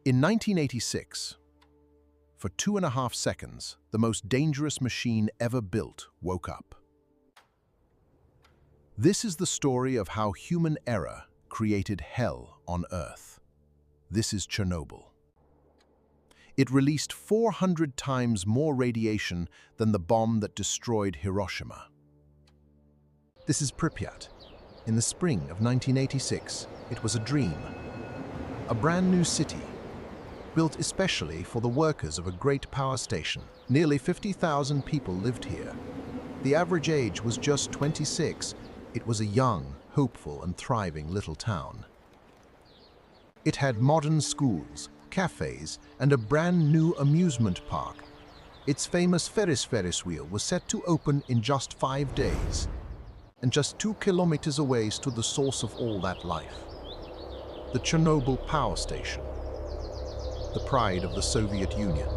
In 1986, for 2.5 seconds, the most dangerous machine ever built woke up. This is the story of how human error created hell on Earth. This is Chernobyl. It released 400 times more radiation than the bomb that destroyed Hiroshima. This is Pripyat. In the spring of 1986, it was a dream. A brand new city, built especially for the workers of a great power station. Nearly 50,000 people lived here. The average age was just 26. It was a young, hopeful, and thriving little town. It had modern schools, cafes, and a brand new amusement park. Its famous Ferris wheel was set to open in just 5 days. And just 2 kilometers away stood the source of all that life. The Chernobyl power station, the pride of the Soviet Union.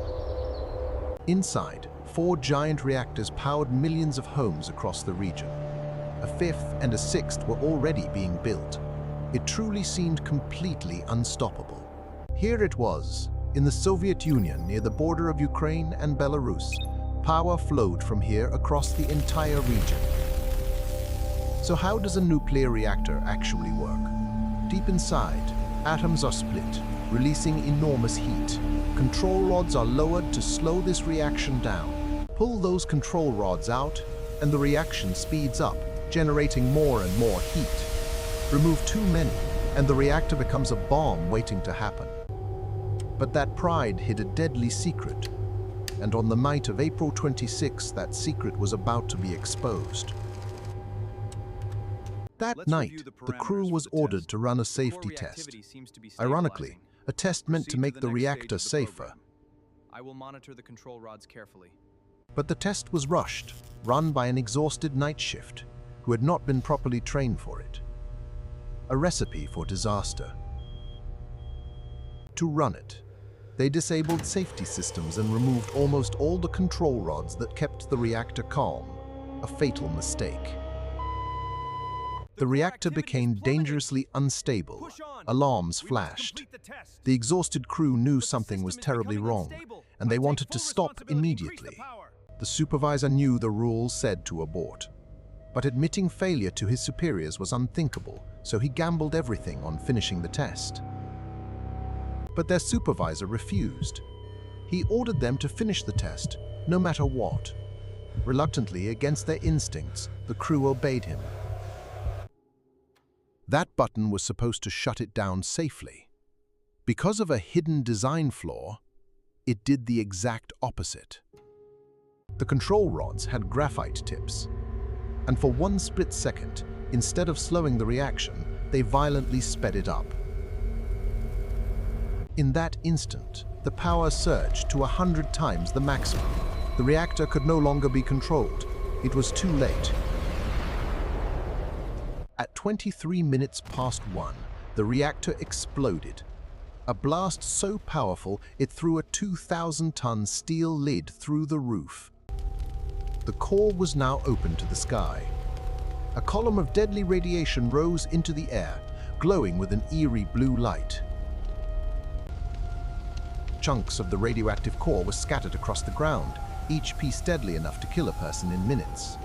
Inside, 4 giant reactors powered millions of homes across the region. A 5th and a 6th were already being built. It truly seemed completely unstoppable. Here it was, in the Soviet Union near the border of Ukraine and Belarus. Power flowed from here across the entire region. So how does a nuclear reactor actually work? Deep inside, atoms are split, releasing enormous heat. Control rods are lowered to slow this reaction down. Pull those control rods out, and the reaction speeds up, generating more and more heat. Remove too many, and the reactor becomes a bomb waiting to happen. But that pride hid a deadly secret, and on the night of April 26, that secret was about to be exposed. That night, the crew was ordered to run a safety test. Ironically, a test meant to make the reactor safer. I will monitor the control rods carefully. But the test was rushed, run by an exhausted night shift who had not been properly trained for it. A recipe for disaster. To run it, they disabled safety systems and removed almost all the control rods that kept the reactor calm, a fatal mistake. The reactor became dangerously unstable. Alarms flashed. The exhausted crew knew something was terribly wrong, and they wanted to stop immediately. The supervisor knew the rules said to abort. But admitting failure to his superiors was unthinkable, so he gambled everything on finishing the test. But their supervisor refused. He ordered them to finish the test, no matter what. Reluctantly, against their instincts, the crew obeyed him. That button was supposed to shut it down safely. Because of a hidden design flaw, it did the exact opposite. The control rods had graphite tips, and for 1 split second, instead of slowing the reaction, they violently sped it up. In that instant, the power surged to 100 times the maximum. The reactor could no longer be controlled. It was too late. At 23 minutes past 1, the reactor exploded. A blast so powerful it threw a 2,000-ton steel lid through the roof. The core was now open to the sky. A column of deadly radiation rose into the air, glowing with an eerie blue light. Chunks of the radioactive core were scattered across the ground, each piece deadly enough to kill a person in minutes.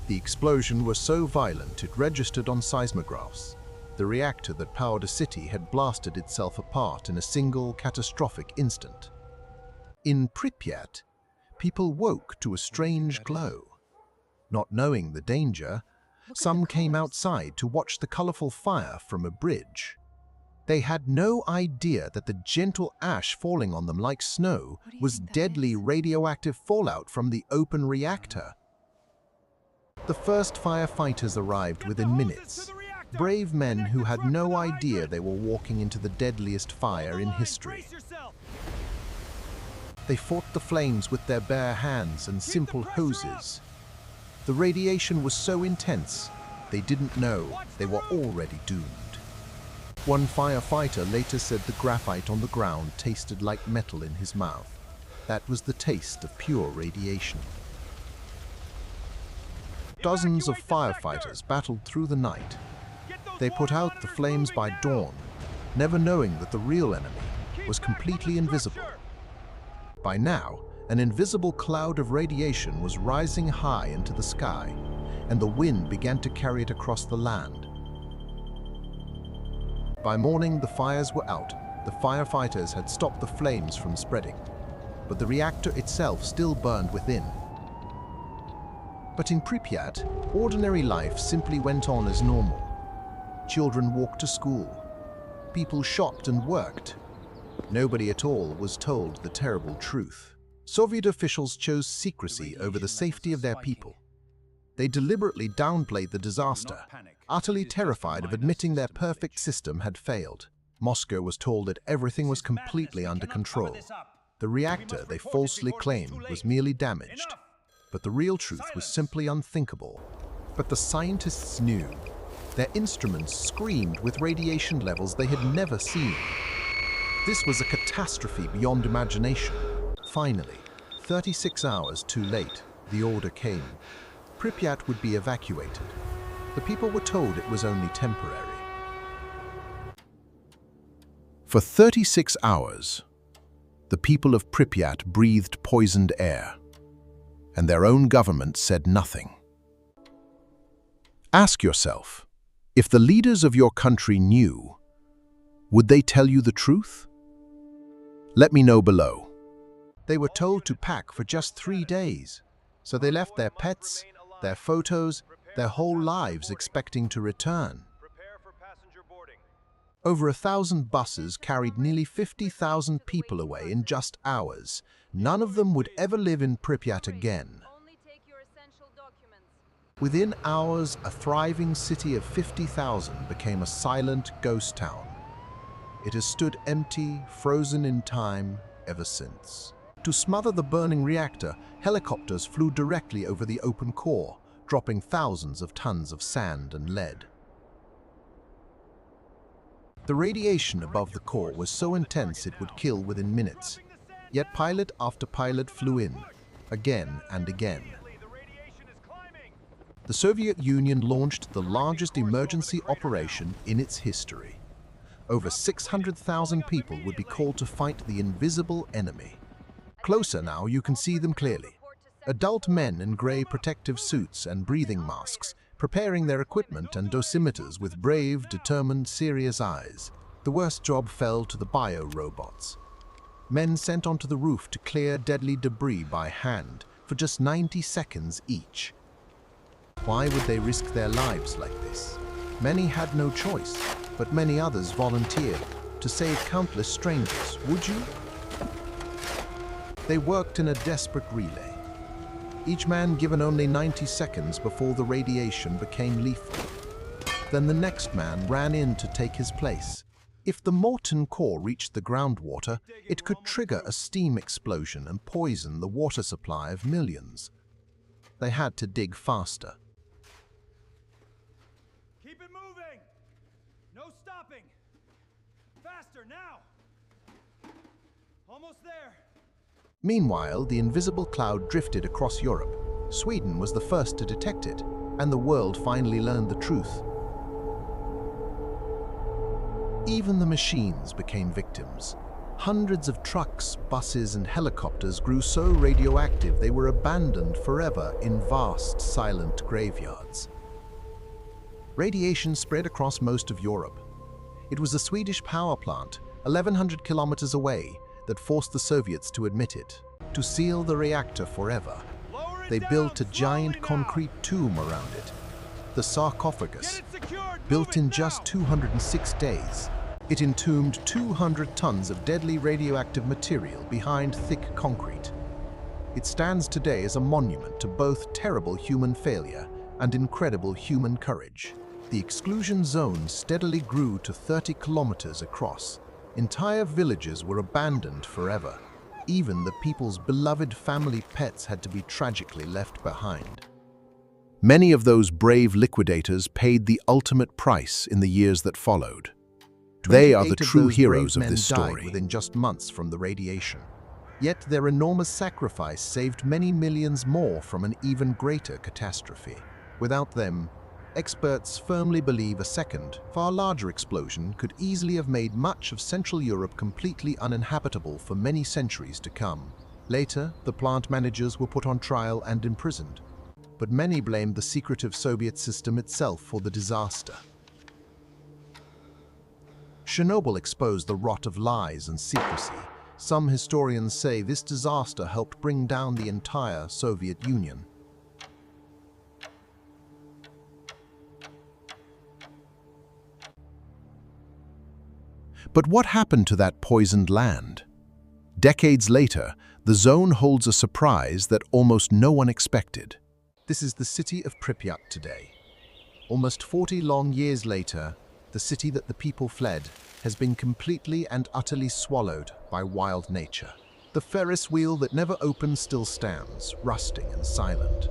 The explosion was so violent it registered on seismographs. The reactor that powered a city had blasted itself apart in a single catastrophic instant. In Pripyat, people woke to a strange glow. Not knowing the danger, some came outside to watch the colorful fire from a bridge. They had no idea that the gentle ash falling on them like snow was deadly radioactive fallout from the open reactor. The first firefighters arrived within minutes. Brave men who had no idea they were walking into the deadliest fire in history. They fought the flames with their bare hands and simple hoses. The radiation was so intense, they didn't know they were already doomed. One firefighter later said the graphite on the ground tasted like metal in his mouth. That was the taste of pure radiation. Dozens of firefighters battled through the night. They put out the flames by dawn, never knowing that the real enemy was completely invisible. By now, an invisible cloud of radiation was rising high into the sky, and the wind began to carry it across the land. By morning, the fires were out. The firefighters had stopped the flames from spreading, but the reactor itself still burned within. But in Pripyat, ordinary life simply went on as normal. Children walked to school. People shopped and worked. Nobody at all was told the terrible truth. Soviet officials chose secrecy over the safety of their people. They deliberately downplayed the disaster, utterly terrified of admitting their perfect system had failed. Moscow was told that everything was completely under control. The reactor they falsely claimed was merely damaged, but the real truth was simply unthinkable. But the scientists knew. Their instruments screamed with radiation levels they had never seen. This was a catastrophe beyond imagination. Finally, 36 hours too late, the order came. Pripyat would be evacuated. The people were told it was only temporary. For 36 hours, the people of Pripyat breathed poisoned air, and their own government said nothing. Ask yourself, if the leaders of your country knew, would they tell you the truth? Let me know below. They were told to pack for just 3 days, so they left their pets, their photos, their whole lives expecting to return. Over 1,000 buses carried nearly 50,000 people away in just hours. None of them would ever live in Pripyat again. Within hours, a thriving city of 50,000 became a silent ghost town. It has stood empty, frozen in time, ever since. To smother the burning reactor, helicopters flew directly over the open core, dropping thousands of tons of sand and lead. The radiation above the core was so intense it would kill within minutes. Yet pilot after pilot flew in, again and again. The Soviet Union launched the largest emergency operation in its history. Over 600,000 people would be called to fight the invisible enemy. Closer now, you can see them clearly. Adult men in grey protective suits and breathing masks, preparing their equipment and dosimeters with brave, determined, serious eyes. The worst job fell to the bio-robots. Men sent onto the roof to clear deadly debris by hand for just 90 seconds each. Why would they risk their lives like this? Many had no choice, but many others volunteered to save countless strangers. Would you? They worked in a desperate relay. Each man given only 90 seconds before the radiation became lethal. Then the next man ran in to take his place. If the molten core reached the groundwater, it could trigger a steam explosion and poison the water supply of millions. They had to dig faster. Keep it moving! No stopping! Faster now! Almost there! Meanwhile, the invisible cloud drifted across Europe. Sweden was the first to detect it, and the world finally learned the truth. Even the machines became victims. Hundreds of trucks, buses, and helicopters grew so radioactive they were abandoned forever in vast, silent graveyards. Radiation spread across most of Europe. It was a Swedish power plant, 1,100 kilometers away, that forced the Soviets to admit it. To seal the reactor forever, they built a giant concrete tomb around it, the sarcophagus. Built in just 206 days, it entombed 200 tons of deadly radioactive material behind thick concrete. It stands today as a monument to both terrible human failure and incredible human courage. The exclusion zone steadily grew to 30 kilometers across. Entire villages were abandoned forever. Even the people's beloved family pets had to be tragically left behind. Many of those brave liquidators paid the ultimate price in the years that followed. They are the true heroes of this story. Died within just months from the radiation. Yet their enormous sacrifice saved many millions more from an even greater catastrophe. Without them, experts firmly believe a second, far larger explosion could easily have made much of Central Europe completely uninhabitable for many centuries to come. Later, the plant managers were put on trial and imprisoned, but many blamed the secretive Soviet system itself for the disaster. Chernobyl exposed the rot of lies and secrecy. Some historians say this disaster helped bring down the entire Soviet Union. But what happened to that poisoned land? Decades later, the zone holds a surprise that almost no one expected. This is the city of Pripyat today. Almost 40 long years later, the city that the people fled has been completely and utterly swallowed by wild nature. The Ferris wheel that never opened still stands, rusting and silent.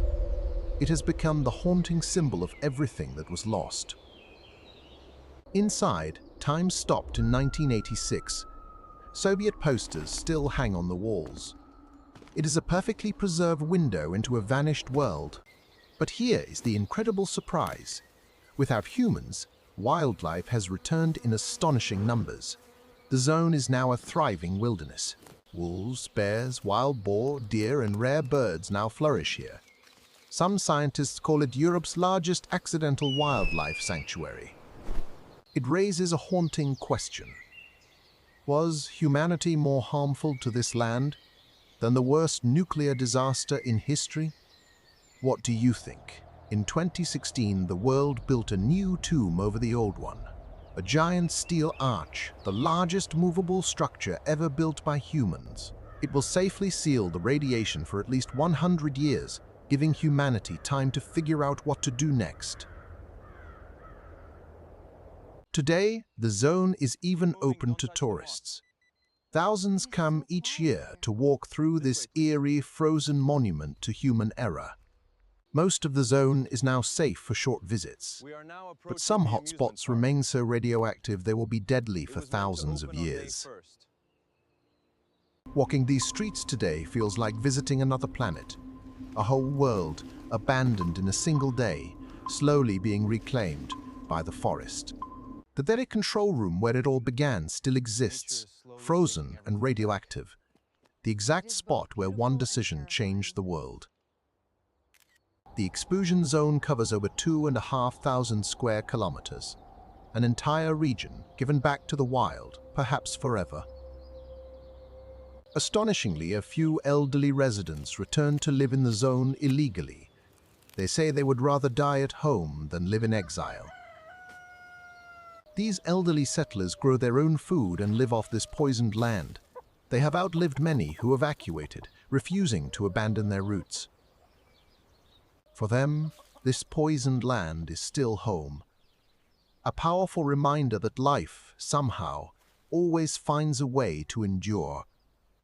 It has become the haunting symbol of everything that was lost. Inside, time stopped in 1986. Soviet posters still hang on the walls. It is a perfectly preserved window into a vanished world. But here is the incredible surprise. Without humans, wildlife has returned in astonishing numbers. The zone is now a thriving wilderness. Wolves, bears, wild boar, deer, and rare birds now flourish here. Some scientists call it Europe's largest accidental wildlife sanctuary. It raises a haunting question. Was humanity more harmful to this land than the worst nuclear disaster in history? What do you think? In 2016, the world built a new tomb over the old one. A giant steel arch, the largest movable structure ever built by humans. It will safely seal the radiation for at least 100 years, giving humanity time to figure out what to do next. Today, the zone is even open to tourists. Thousands come each year to walk through this eerie, frozen monument to human error. Most of the zone is now safe for short visits, but some hotspots remain so radioactive they will be deadly for thousands of years. Walking these streets today feels like visiting another planet, a whole world abandoned in a single day, slowly being reclaimed by the forest. The very control room where it all began still exists, frozen and radioactive, the exact spot where one decision changed the world. The exclusion zone covers over 2,500 square kilometers, an entire region given back to the wild, perhaps forever. Astonishingly, a few elderly residents returned to live in the zone illegally. They say they would rather die at home than live in exile. These elderly settlers grow their own food and live off this poisoned land. They have outlived many who evacuated, refusing to abandon their roots. For them, this poisoned land is still home. A powerful reminder that life, somehow, always finds a way to endure.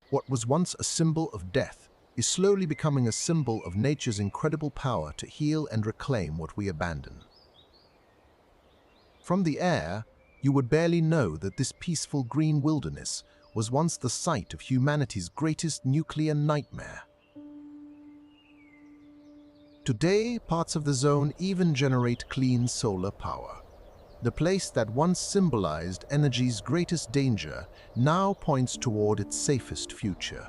What was once a symbol of death is slowly becoming a symbol of nature's incredible power to heal and reclaim what we abandon. From the air, you would barely know that this peaceful green wilderness was once the site of humanity's greatest nuclear nightmare. Today, parts of the zone even generate clean solar power. The place that once symbolized energy's greatest danger now points toward its safest future.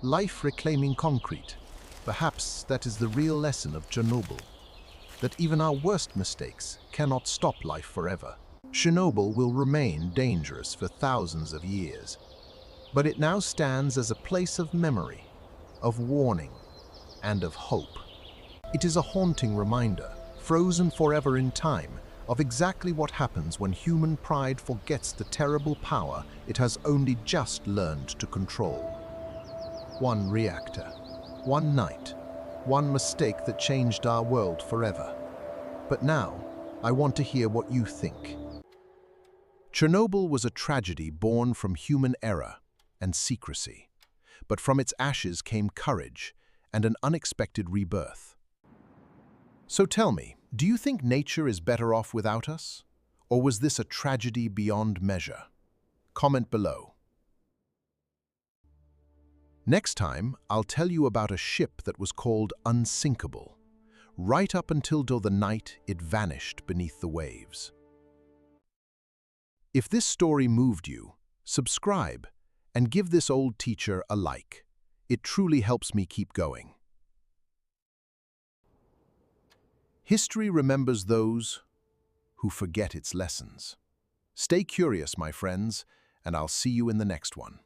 Life reclaiming concrete. Perhaps that is the real lesson of Chernobyl. That even our worst mistakes cannot stop life forever. Chernobyl will remain dangerous for thousands of years, but it now stands as a place of memory, of warning, and of hope. It is a haunting reminder, frozen forever in time, of exactly what happens when human pride forgets the terrible power it has only just learned to control. One reactor, one night, one mistake that changed our world forever. But now, I want to hear what you think. Chernobyl was a tragedy born from human error and secrecy, but from its ashes came courage and an unexpected rebirth. So tell me, do you think nature is better off without us? Or was this a tragedy beyond measure? Comment below. Next time, I'll tell you about a ship that was called unsinkable. right up until the night it vanished beneath the waves. If this story moved you, subscribe and give this old teacher a like. It truly helps me keep going. History remembers those who forget its lessons. Stay curious, my friends, and I'll see you in the next one.